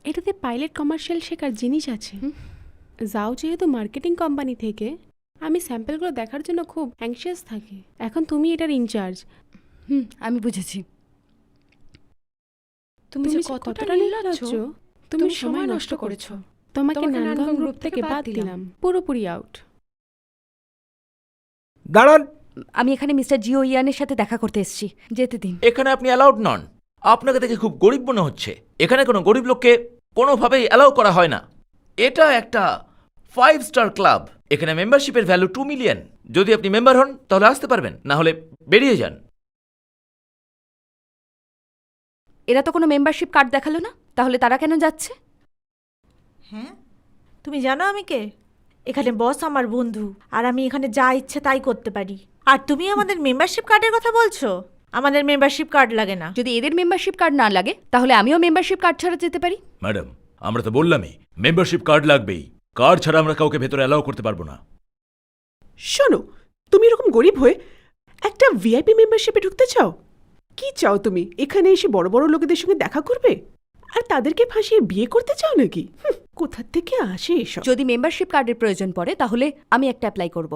এটাতে pilot commercial শেখার জিনিস আছে। যাও যেহেতু মার্কেটিং কোম্পানি থেকে, আমি স্যাম্পলগুলো দেখার জন্য খুব অ্যাংশিয়াস থাকি। এখন তুমি এটার ইনচার্জ। আমি বুঝেছি। তুমি যে কতটা নির্লজ্জ, তুমি সময় নষ্ট করেছো। তোমাকে নানগং গ্রুপ থেকে বাদ দিলাম, পুরোপুরি আউট। দাঁড়ান, আমি এখানে মিস্টার জিও ইয়ানের সাথে দেখা করতে এসেছি, যেতে দিন। এখানে আপনি অ্যালাউড নন। আপনাকে দেখে খুব গরিব মনে হচ্ছে। এখানে কোনো গরিব লোককে কোনোভাবেই অ্যালাউ করা হয় না। এটা একটা 5 স্টার ক্লাব। এখানে মেম্বারশিপের ভ্যালু 2 মিলিয়ন। যদি আপনি মেম্বার হন তাহলে আসতে পারবেন, না হলে বেরিয়ে যান। এরা তো কোনো মেম্বারশিপ কার্ড দেখালো না, তাহলে তারা কেন যাচ্ছে? হ্যাঁ, তুমি জানো আমি কে? এখানে বস আমার বন্ধু, আর আমি এখানে যা ইচ্ছে তাই করতে পারি। আর তুমি আমাদের মেম্বারশিপ কার্ডের কথা বলছো? আমাদের মেম্বারশিপ কার্ড লাগে না। যদি এদের মেম্বারশিপ কার্ড না লাগে তাহলে আমিও মেম্বারশিপ কার্ড ছাড়া যেতে পারি। ম্যাডাম, আমরা তো বললামই মেম্বারশিপ কার্ড লাগবেই। কার্ড ছাড়া আমরা কাউকে ভেতরে অ্যালাউ করতে পারবো না। শোনো, তুমি এরকম গরিব হয়ে একটা ভিআইপি মেম্বারশিপে ঢুকতে চাও? কি চাও তুমি? এখানে এসে বড় বড় লোকেদের সঙ্গে দেখা করবে আর তাদেরকে ফাঁসিয়ে বিয়ে করতে চাও নাকি? কোথা থেকে আসে এসব? যদি মেম্বারশিপ কার্ডের প্রয়োজন পড়ে তাহলে আমি একটা অ্যাপ্লাই করব।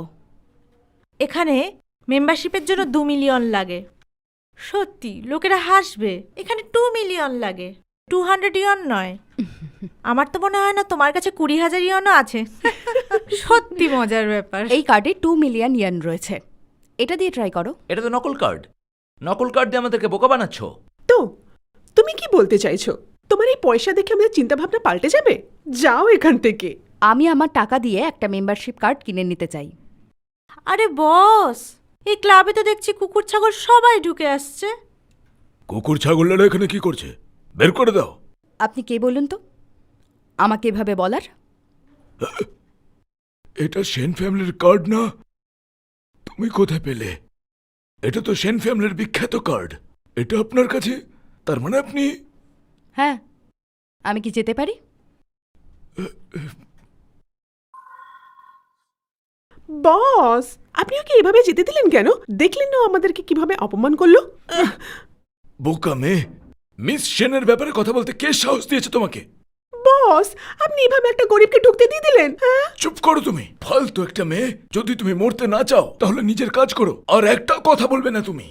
এখানে মেম্বারশিপের জন্য 2 মিলিয়ন লাগে। সত্যি লোকেরা হাসবে। এখানে 2 মিলিয়ন লাগে, 200 ইয়ন নয়। আমার তো মনে হয় না তোমার কাছে 20,000 ইয়নও আছে। সত্যি মজার ব্যাপার। এই কার্ডে 2 মিলিয়ন ইয়ান রয়েছে, এটা দিয়ে ট্রাই করো। এটা তো নকল কার্ড। নকল কার্ড দিয়ে আমাদেরকে বোকা বানাচ্ছ। তো তুমি কি বলতে চাইছো? তোমার এই পয়সা দেখে আমাদের চিন্তাভাবনা পাল্টে যাবে? যাও এখান থেকে। আমি আমার টাকা দিয়ে একটা মেম্বারশিপ কার্ড কিনে নিতে চাই। আরে বস, এই ক্লাবে তো দেখছি কুকুর ছাগল সবাই ঢুকে আসছে। কুকুর ছাগলরা এখানে কি করছে? বের করে দাও। আপনি কে বলুন তো আমাকে এভাবে বলার? এটা সেন ফ্যামিলির কার্ড না? তুমি কোথায় পেলে? এটা তো সেন ফ্যামিলির বিখ্যাত কার্ড। এটা আপনার কাছে? তার মানে আপনি... হ্যাঁ, আমি কি যেতে পারি? বস, আপনি ওকে এভাবে যেতে দিলেন কেন? দেখলেন না আমাদেরকে কিভাবে অপমান করলো? বোকা মেয়ে, মিস সেনের ব্যাপারে কথা বলতে কে সাহস দিয়েছে তোমাকে? বস, আপনি এভাবে একটা গরিবকে ঢুকতে দিয়ে দিলেন? হ্যাঁ, চুপ করো তুমি, ফালতু একটা মেয়ে। যদি তুমি মরতে না চাও তাহলে নিজের কাজ করো, আর একটাও কথা বলবে না তুমি।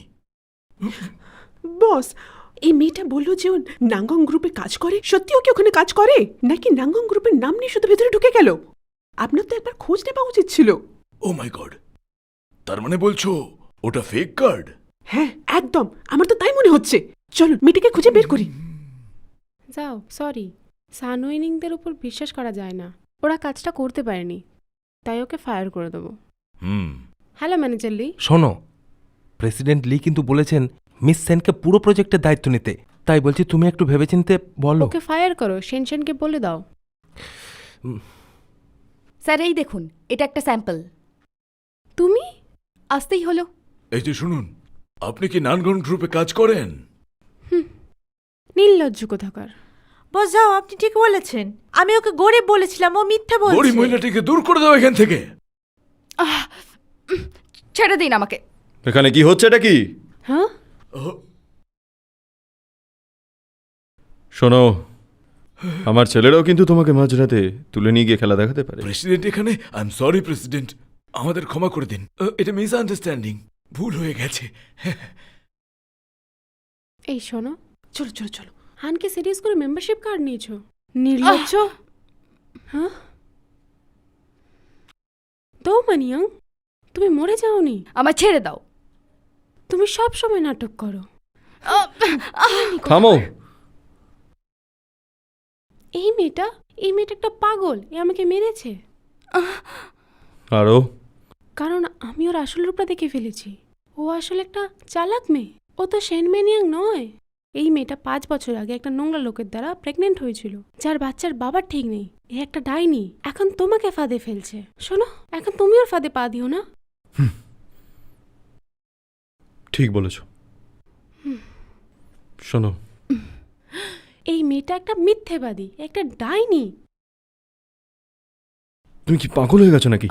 বস, এই মেয়েটা বললো যে ও নাঙ্গং গ্রুপে কাজ করে। সত্যি ও কি ওখানে কাজ করে, নাকি নাঙ্গং গ্রুপের নাম নিয়ে শুধু ভেতরে ঢুকে গেল? আপনার তো একবার খোঁজ নেওয়া উচিত ছিল। ও মাই গড, তার মানে বলছো ওটা ফেক কার্ড? হ্যাঁ, একদম, আমার তো তাই মনে হচ্ছে। চলুন মেয়েটাকে খুঁজে বের করি। যাও, সরি, সানউইনিংদের উপর বিশ্বাস করা যায় না। ওরা কাজটা করতে পারেনি, তাই ওকে ফায়ার করে দেবো। হ্যালো ম্যানেজার লি। শোনো, প্রেসিডেন্ট লি কিন্তু বলেছেন মিস সেনকে পুরো প্রজেক্টের দায়িত্ব নিতে। তাই বলছি তুমি একটু ভেবেচিন্তে বলো। ওকে ফায়ার করো, সেনকে বলে দাও। স্যার এই দেখুন, এটা একটা স্যাম্পল। তুমি আসতেই হলো। এই যে শুনুন, আপনি কি নানগন গ্রুপে কাজ করেন? নির্লজ্জ কোথাকার। বস যাও, আপনি ঠিক বলেছেন। আমি ওকে গরিব বলেছিলাম, ও মিথ্যা গরিব বলছে। মহিলাটিকে দূর করে দাও এখান থেকে। ছেড়ে দিন আমাকে। এখানে কি হচ্ছে? এটা কি? হ্যাঁ, শোনো, আমার ছেলেরাও কিন্তু তোমাকে মাঝরাতে তুলে নিয়ে গিয়ে খেলা দেখাতে পারে। প্রেসিডেন্ট এখানে। আই এম সরি প্রেসিডেন্ট, আমাদের ক্ষমা করে দিন। এটা মিস আন্ডারস্ট্যান্ডিং, ভুল হয়ে গেছে। এই শোনো, চলো চলো চলো। হানকে সিরিয়াস করে মেম্বারশিপ কার্ড নিয়েছো? নির্লজ্জ। হ্যাঁ, তো মানিয়াং, তুমি মরে যাওনি? আমার ছেড়ে দাও। তুমি সব সময় নাটক করো। থামো। এই মেয়েটা একটা পাগল, এ আমাকে মেরেছে। আরো কারণ আমি ওর আসল রূপটা দেখে ফেলেছি। ও আসলে একটা চালাক মেয়ে, ও তো সেনমেনিয়াং নয়। এই মেয়েটা 5 বছর আগে একটা নোংরা লোকের দ্বারা প্রেগনেন্ট হয়েছিল, যার বাচ্চার বাবার ঠিক নেই। এ একটা ডাইনি, এখন তোমাকে ফাঁদে ফেলছে। শোনো, এখন তুমি ওর ফাঁদে পা দিও না। ঠিক বলেছ। শোনো, এই মেয়েটা একটা মিথ্যেবাদী, একটা ডাইনি। তুমি কি পাগল হয়ে গেছো নাকি?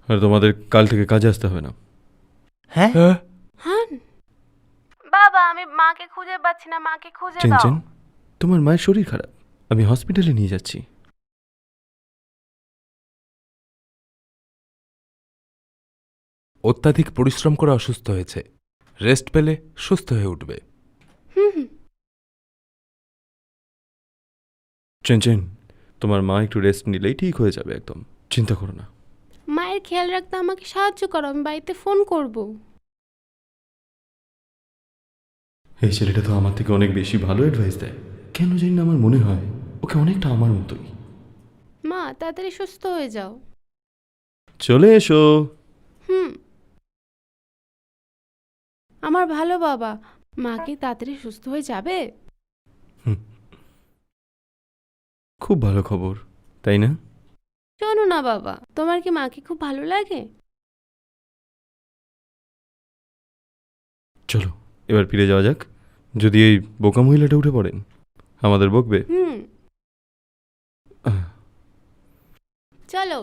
আর তোমাদের কাল থেকে কাজে আসতে হবে না। হ্যাঁ, হ্যাঁ বাবা, আমি মাকে খুঁজে পাচ্ছি না, মাকে খুঁজে দাও। চিনচেন, তোমার মায়ের শরীর খারাপ, আমি হসপিটালে নিয়ে যাচ্ছি। অত্যাধিক পরিশ্রম করে অসুস্থ হয়েছে, রেস্ট পেলে সুস্থ হয়ে উঠবে। চেন, তোমার মা একটু রেস্ট নিলেই ঠিক হয়ে যাবে, একদম চিন্তা করো না। মায়ের খেয়াল রাখতে আমাকে সাহায্য করো, আমি বাড়িতে ফোন করব। এই ছেলেটা তো আমার থেকে অনেক বেশি ভালো অ্যাডভাইস দেয়। কেন জানি না আমার মনে হয় ওকে অনেকটা আমার মতোই। মা তাড়াতাড়ি সুস্থ হয়ে যাও। চলে এসো। হুম, আমার ভালো বাবা, মা কি তাড়াতাড়ি সুস্থ হয়ে যাবে? খুব ভালো খবর, তাই না? শোনো না বাবা, তোমার কি মাকে খুব ভালো লাগে? চলো এবার ফিরে যাওয়া যাক। যদি এই বোকা মহিলাটা উঠে পড়েন, আমাদের বকবে। হুম, চলো।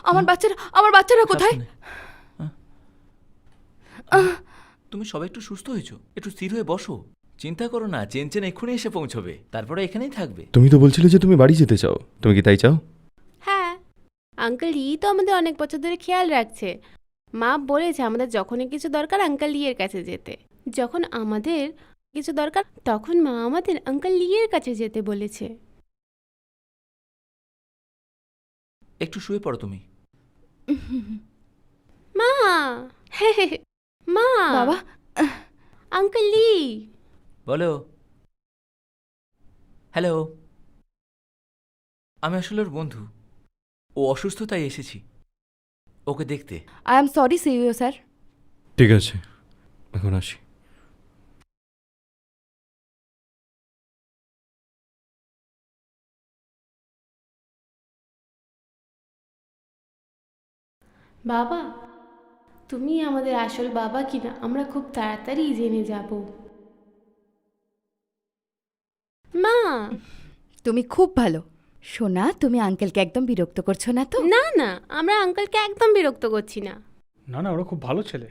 আমার বাচ্চারা কোথায়? তুমি সবাই একটু সুস্থ হয়েছো, একটু স্থির হয়ে বসো। চিন্তা করো না, চেন এক্ষুনি এসে পৌঁছবে, তারপরে এখানেই থাকবে। তুমি তো বলছিলে যে তুমি বাড়ি যেতে চাও, তুমি কি তাই চাও? হ্যাঁ, আঙ্কেল ই তো আমাদের অনেক বছর ধরে খেয়াল রাখছে। মা বলেছে আমাদের যখনই কিছু দরকার আঙ্কেল লিয়ের কাছে যেতে। যখন আমাদের কিছু দরকার তখন মা আমাদের আঙ্কেল লিয়ের কাছে যেতে বলেছে। একটু শুয়ে পড়ো তুমি। মা মা, বাবা, আঙ্কেল লি। বলো। হ্যালো, আমি আসলে ওর বন্ধু। ও অসুস্থ তাই এসেছি ওকে দেখতে। I am sorry CEO sir. ঠিক আছে, এখন আসি। বাবা, তুমি আমাদের আসল বাবা কিনা আমরা খুব তাড়াতাড়ি জেনে যাব। মা। তুমি খুব ভালো। সোনা, তুমি আঙ্কেলকে একদম বিরক্ত করছো না তো? না না, আমরা আঙ্কেলকে একদম বিরক্ত করছি না। না না, ওরা খুব ভালো ছেলে।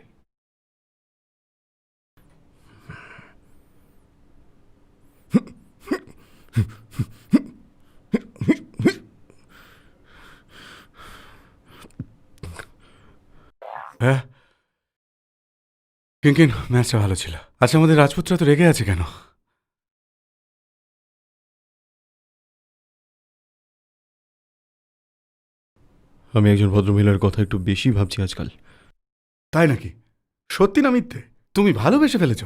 হ্যাঁ, কিঙ্কিন ম্যাচটা ভালো ছিল। আচ্ছা, আমাদের রাজপুতরা তো রেগে আছে কেন? আমি একজন ভদ্রমহিলার কথা একটু বেশি ভাবছি আজকাল। তাই নাকি? সত্যি না মিথ্যে? তুমি ভালোবেসে ফেলেছ?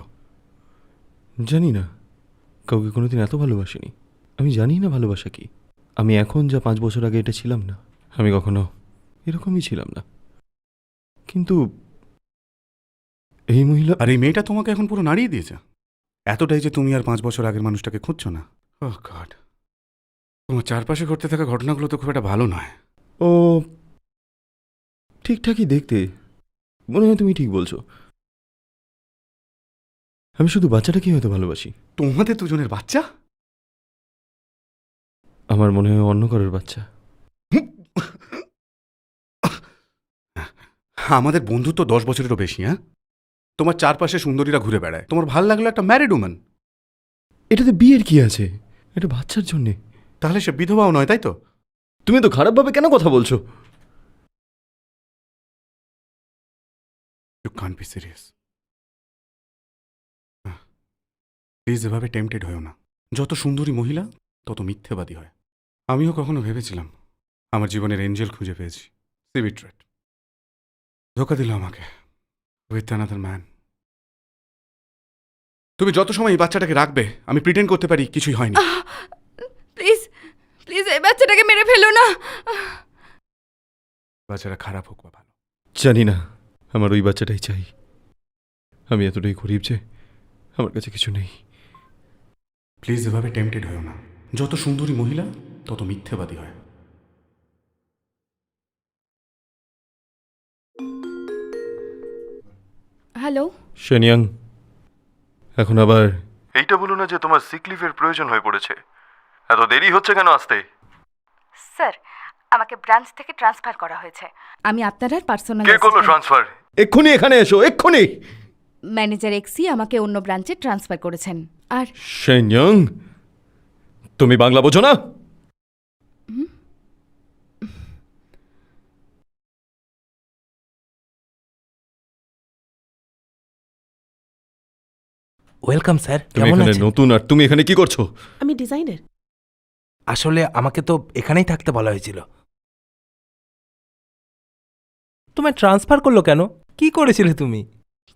জানি না, কাউকে কোনোদিন এত ভালোবাসিনি। আমি জানি না ভালোবাসা কি। আমি এখন যা 5 বছর আগে এটা ছিলাম না, আমি কখনো এরকমই ছিলাম না। কিন্তু এই মহিলা, আর এই মেয়েটা তোমাকে এখন পুরো নাড়িয়ে দিয়েছে এতটাই যে তুমি আর 5 বছর আগের মানুষটাকে খুঁজছো না। ওহ গড, তোমার চারপাশে ঘটতে থাকা ঘটনাগুলো তো খুব একটা ভালো নয়। ও ঠিকঠাকই দেখতে, মনে হয় তুমি ঠিক বলছো। আমি শুধু বাচ্চাটাকেই হয়তো ভালোবাসি। তোমাদের দুজনের বাচ্চা? আমার মনে হয় অন্য কারোর বাচ্চা। আমাদের বন্ধুত্ব 10 বছরেরও বেশি। হ্যাঁ, তোমার চারপাশে সুন্দরীরা ঘুরে বেড়ায়, তোমার ভাল লাগলো একটা ম্যারিড উম্যান। এটাতে বিয়ের কি আছে? এটা বাচ্চার জন্যে। তাহলে সে বিধবাও নয়, তাই তো? তুমি তো খারাপভাবে কেন কথা বলছো? You can't be serious. Please এভাবে টেম্পটেড হয়েও না। যত সুন্দরী মহিলা তত মিথ্যেবাদী হয়। আমিও কখনো ভেবেছিলাম আমার জীবনের এঞ্জেল খুঁজে পেয়েছি। সি বিট্রেট, ধোকা দিল আমাকে উইথ অ্যানাদার ম্যান। তুমি যত সময় এই বাচ্চাটাকে রাখবে আমি প্রিটেন্ড করতে পারি কিছুই হয়নি। প্লিজ প্লিজ এই বাচ্চাটাকে মেরে ফেলো না। বাচ্চারা খারাপ হোক বা ভালো, জানি না, আমার ওই বাচ্চাটাই চাই। আমি এতটাই গরিব যে আমার কাছে কিছু নেই। প্লিজ এভাবে টেম্পটেড হয়েও না। যত সুন্দরী মহিলা তত মিথ্যেবাদী হয়। হ্যালো, শেনিয়াং, এখন আবার এইটা বলো না যে তোমার সিক লিভের প্রয়োজন হয়ে পড়েছে। এত দেরি হচ্ছে কেন আসতে? স্যার আমাকে ব্রাঞ্চ থেকে ট্রান্সফার করা হয়েছে। আমি আপনার আর পার্সোনাল কে করলো ট্রান্সফার? এক্ষুনি এখানে এসো, এক্ষুনি। ম্যানেজার এক্সি আমাকে অন্য ব্রাঞ্চে ট্রান্সফার করেছেন। আর শেনইয়ং, তুমি বাংলা বোঝো না? ওয়েলকাম স্যার, তুমি কেমন এখানে আছেন? নতুন আর তুমি এখানে কি করছো? আমি ডিজাইনার। আসলে আমাকে তো এখানেই থাকতে বলা হয়েছিল। তোমায় ট্রান্সফার করলো কেন? কি করেছিলে তুমি?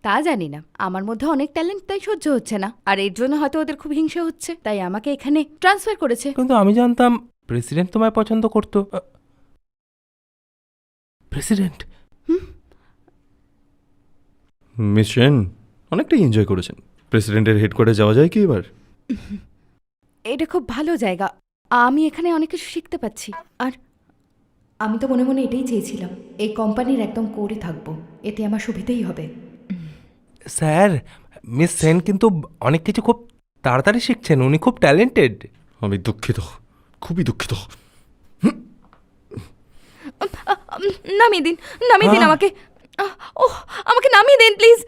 তা জানি না, আমার মধ্যে অনেক ট্যালেন্ট, তাই সহ্য হচ্ছে না। আর এর জন্য হয়তো ওদের খুব হিংসা হচ্ছে, তাই আমাকে এখানে ট্রান্সফার করেছে। কিন্তু আমি জানতাম প্রেসিডেন্ট তোমায় পছন্দ করতো। প্রেসিডেন্ট? মিস সেন অনেকটাই এনজয় করেছেন। প্রেসিডেন্টের হেডকোয়ার্টারে যাওয়া যায় কি এবার? এটা খুব ভালো জায়গা, আমি এখানে অনেক কিছু শিখতে পাচ্ছি। আর আমি তো মনে মনে এটাই চেয়েছিলাম, এই কোম্পানির একদম কোরে থাকবো, এতে আমার সুবিধেই হবে। স্যার, মিস সেন কিন্তু অনেক কিছু খুব তাড়াতাড়ি শিখছেন, উনি খুব ট্যালেন্টেড। আমি দুঃখিত, খুবই দুঃখিত। নামিয়ে দিন, নামিয়ে দিন আমাকে। ওহ, আমাকে নামিয়ে দিন প্লিজ।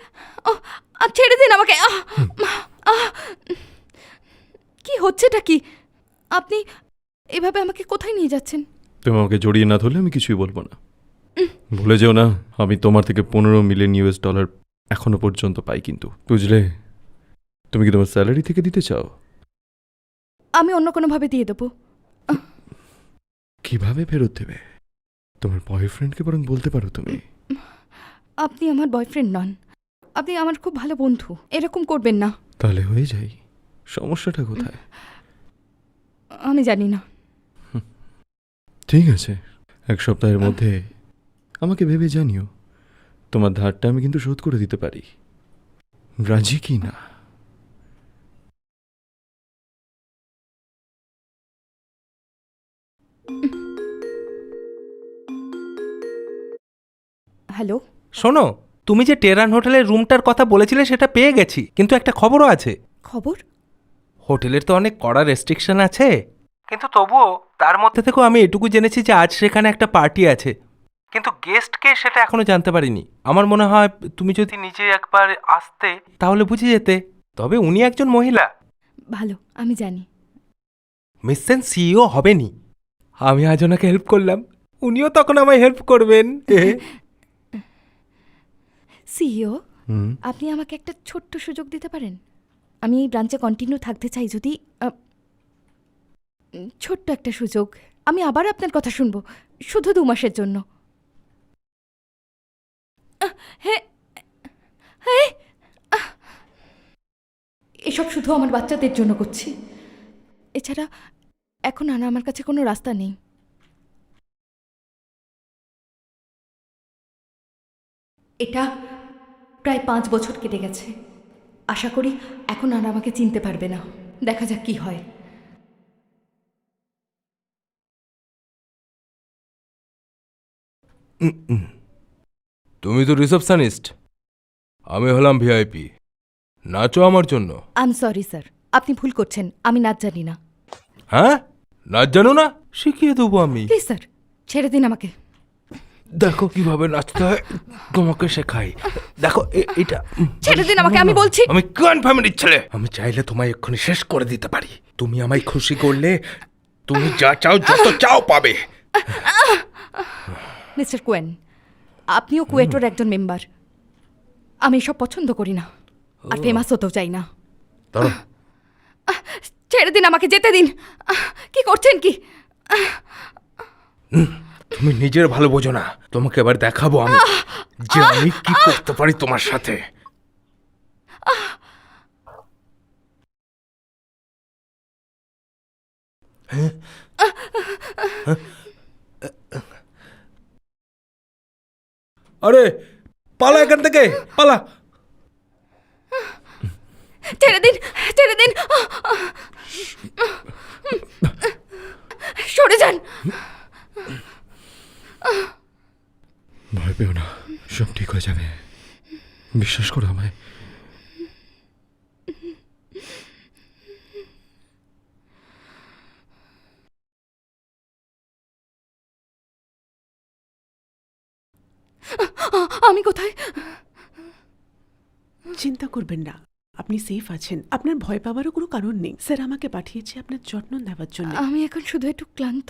ছেড়ে দিন আমাকে। কি হচ্ছেটা কি? আপনি এভাবে আমাকে কোথায় নিয়ে যাচ্ছেন? তুমি আমাকে জড়িয়ে না ধরলে আমি কিছুই বলবো না। ভুলে যেও না, আমি তোমার থেকে $15 মিলিয়ন এখনো পর্যন্ত পাই কিন্তু, বুঝলে? তুমি কি তোমার স্যালারি থেকে দিতে চাও? আমি অন্য কোনোভাবে দিয়ে দেবো। কিভাবে ফেরত দেবে? তোমার বয়ফ্রেন্ডকে বরং বলতে পারো তুমি। আপনি আমার বয়ফ্রেন্ড নন, আপনি আমার খুব ভালো বন্ধু, এরকম করবেন না। তাহলে হয়ে যাই, সমস্যাটা কোথায়? আমি জানি না। ঠিক আছে, 1 সপ্তাহের মধ্যে আমাকে ভেবে জানিও। তোমার ধারটা আমি কিন্তু শোধ করে দিতে পারি। রাজি কি না? হ্যালো, শোনো, তুমি যে টেরান হোটেলের রুমটার কথা বলেছিলে সেটা পেয়ে গেছি, কিন্তু একটা খবরও আছে। খবর? হোটেলের তো অনেক কড়া রেস্ট্রিকশন আছে, কিন্তু তবুও তার মধ্যে থেকেও আমি এটুকু জেনেছি যে আজ সেখানে একটা পার্টি আছে, কিন্তু গেস্টকে সেটা এখনো জানতে পারিনি। আমার মনে হয় তুমি যদি নিজে একবার আসতে তাহলে বুঝে যেতে। তবে উনি একজন মহিলা। ভালো, আমি জানি। মিস সেন সিইও হবেনি। আমি আজ ওনাকে হেল্প করলাম, উনিও তখন আমায় হেল্প করবেন। সিইও, হুম, আপনি আমাকে একটা ছোট্ট সুযোগ দিতে পারেন? আমি এই ব্রাঞ্চে কন্টিনিউ থাকতে চাই, যদি ছোট্ট একটা সুযোগ। আমি আবার আপনার কথা শুনবো, শুধু 2 মাসের জন্য। হ্যাঁ, হ্যাঁ, এসব শুধু আমার বাচ্চাদের জন্য করছি, এছাড়া এখন আর আমার কাছে কোনো রাস্তা নেই। এটা প্রায় 5 বছর কেটে গেছে, আশা করি এখন আর আমাকে চিনতে পারবে না। দেখা যাক কি হয়। তুমি তো রিসেপশনিস্ট, আমি হলাম ভিআইপি। নাচো আমার জন্য। আই এম সরি স্যার, আপনি ভুল করছেন, আমি নাচ জানি না। হ্যাঁ, নাচ জানো না? শিখিয়ে দেবো আমি। প্লিজ স্যার, ছেড়ে দিন আমাকে। দেখো কিভাবে নাচতে হয়, তোমাকে শেখাই। দেখো এটা। ছেড়ে দিন আমাকে, আমি বলছি। আমি কোন ফ্যামিলির ছেলে? আমি চাইলে তোমায় এক্ষুনি শেষ করে দিতে পারি। তুমি আমায় খুশি করলে তুমি যা চাও, যত চাও পাবে। মিস্টার কোয়েন, আপনিও কুয়েটোর একজন মেম্বার। আমি এসব পছন্দ করি না, আর ফেমাস হতেও চাই না। দাঁড়াও। ছেড়ে দিন আমাকে, যেতে দিন। কি করছেন কি? তুমি নিজের ভালো বোঝো না, তোমাকে এবার দেখাবো আমি যে আমি কি করতে পারি তোমার সাথে। আরে পালা এখান থেকে, পালা। ছেড়ে দিন, ছেড়ে দিন, সরে যান। ভয় পেও না, সব ঠিক হয়ে যাবে, বিশ্বাস করো আমায়। আমি কোথায়? চিন্তা করবেন না, আপনি সেফ আছেন, আপনার ভয় পাওয়ারও কোনো কারণ নেই। স্যার আমাকে পাঠিয়েছে আপনার যত্ন নেওয়ার জন্য। আমি এখন শুধু একটু ক্লান্ত।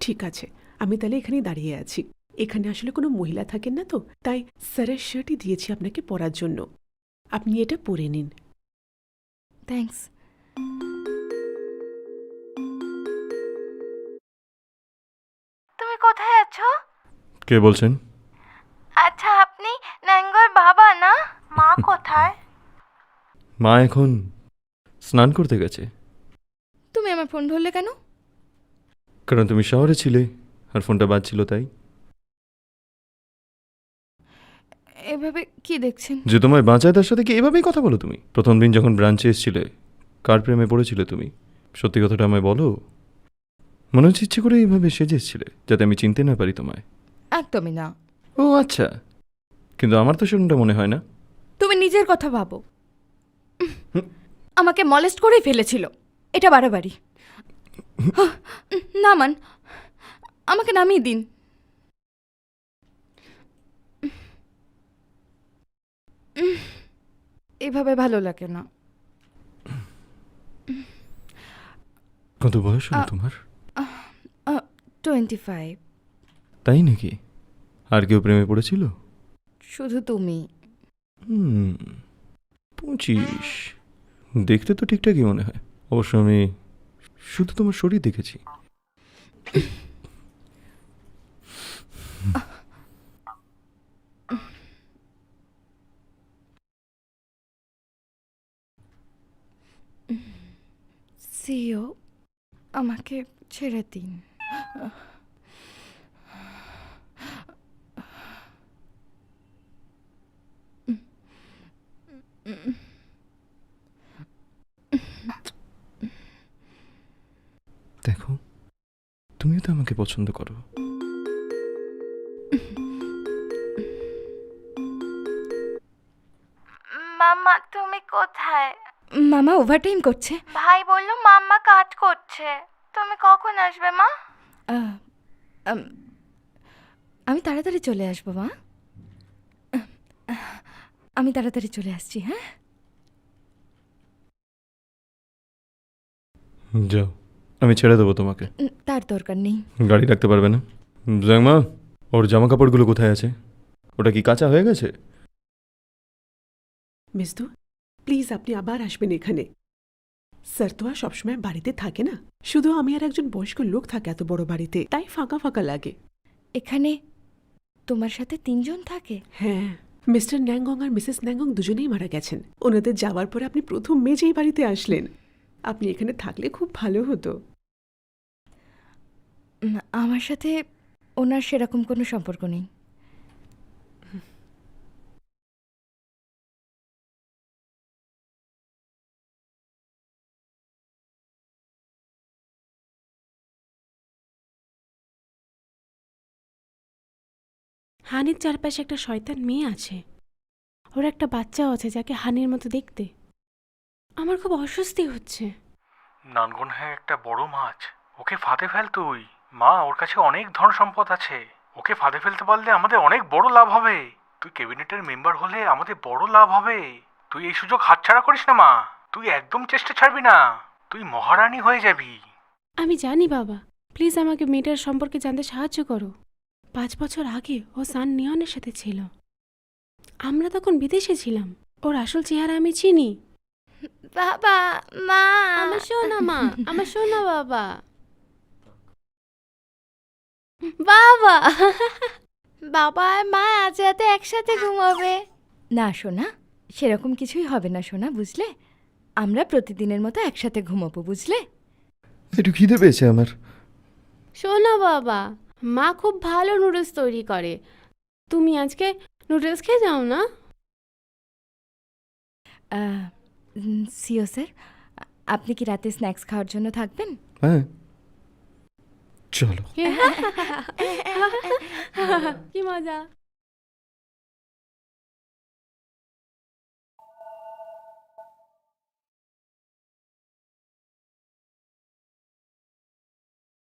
ঠিক আছে, আমি তাহলে এখানেই দাঁড়িয়ে আছি। এখানে আসলে কোনো মহিলা থাকেন না তো, তাই স্যারের শার্টই দিয়েছি আপনাকে পরার জন্য। আপনি এটা পরে নিন। থ্যাঙ্কস। তুমি কোথায় আছো? কে বলছেন? আচ্ছা, আপনি ন্যাঙ্গর বাবা না? মা কোথায়? মা এখন স্নান করতে গেছে। তুমি আমার ফোন ধরলে কেন? কারণ তুমি শহরে ছিলে আর ফোনটা বাজছিল তাই। এভাবে কি দেখছেন? যে তোমায় বাঁচায় তার সাথে কি এভাবেই কথা বলো তুমি? প্রথম দিন যখন ব্রাঞ্চে এসেছিলে কার প্রেমে পড়েছিলে তুমি? সত্যি কথাটা আমায় বলো। মনে হচ্ছে ইচ্ছে করে এইভাবে সেজে এসেছিলে যাতে আমি চিনতে না পারি তোমায়। একদমই না। ও আচ্ছা, কিন্তু আমার তো সেরকমটা মনে হয় না। তুমি নিজের কথা ভাবো। আমাকে মলেস্ট করেই ফেলেছিল, এটা বাড়াবাড়ি। নামান, আমাকে নামিয়ে দিন। এভাবে ভালো লাগে না। কত বয়স হলো তোমার? 25। তাই নাকি? আর কেউ প্রেমে পড়েছিল? শুধু তুমি। 25। দেখতে তো ঠিকঠাকই মনে হয়। অবশ্য আমি শুধু তোমার শরীর দেখেছি। সিও, আমাকে ছেড়ে দিন। দেখো, তুমিও তো আমাকে পছন্দ করো। মাম্মা তুমি কোথায়? মামা ওভারটাইম করছে। ভাই বলল মাম্মা কাজ করছে। তুমি কখন আসবে মা? আহ, আম, আমি তাড়াতাড়ি চলে আসবো মা। আমি তাড়াতাড়ি চলে আসছি। হ্যাঁ, যাও, আমি ছেড়ে দেবো তোমাকে। তার দরকার নেই। গাড়ি রাখতে পারবে না? জ্যাংমা, ওর জামা কাপড়গুলো কোথায় আছে? ওটা কি কাঁচা হয়ে গেছে? মিস্তু, প্লিজ আপনি আবার আসবেন এখানে। স্যার তো আর সবসময় বাড়িতে থাকে না, শুধু আমি আর একজন বয়স্ক লোক থাকে এত বড় বাড়িতে, তাই ফাঁকা ফাঁকা লাগে। এখানে তোমার সাথে 3 জন থাকে? হ্যাঁ, মিস্টার ন্যাঙ্গং আর মিসেস ন্যাঙ্গং দুজনেই মারা গেছেন। ওনাদের যাওয়ার পরে আপনি প্রথম মেয়ে যেই বাড়িতে আসলেন। আপনি এখানে থাকলে খুব ভালো হতো। আমার সাথে ওনার সেরকম কোনো সম্পর্ক নেই। হানির চারপাশে একটা শয়তান মেয়ে আছে। ওর একটা বাচ্চাও আছে যাকে হানির মতো দেখতে। আমার খুব অস্বস্তি হচ্ছে। নানগন হ্যাঁ একটা বড় মাছ, ওকে ফাঁদে ফেল তুই। মা, ওর কাছে অনেক ধন সম্পদ আছে, ওকে ফাঁদে ফেলতে পারলে আমাদের অনেক বড় লাভ হবে। তুই ক্যাবিনেটের মেম্বার হলে আমাদের বড় লাভ হবে। তুই এই সুযোগ হাতছাড়া করিস না মা, তুই একদম চেষ্টা ছাড়বি না, তুই মহারানী হয়ে যাবি। আমি জানি বাবা, প্লিজ আমাকে মেয়েটার সম্পর্কে জানতে সাহায্য করো। 5 বছর আগে ও সান নিয়নের সাথে ছিল। আমরা তখন বিদেশে ছিলাম। ওর আসল চেহারা আমি চিনি। বাবা, মা। আমার শোনা মা, আমার শোনা বাবা। বাবা বাবা আর মা আজ রাতে একসাথে ঘুমাবে। না সোনা, সেরকম কিছুই হবে না সোনা, বুঝলে? আমরা প্রতিদিনের মতো একসাথে ঘুমাবো, বুঝলে? একটু খিদে পেয়েছে আমার। শোনা বাবা, মা খুব ভালো নুডলস তৈরি করে। তুমি আজকে নুডলস খেয়ে যাও না? সিও স্যার, আপনি কি রাতে স্ন্যাক্স খাওয়ার জন্য থাকবেন? হ্যাঁ, চলো। কি মজা।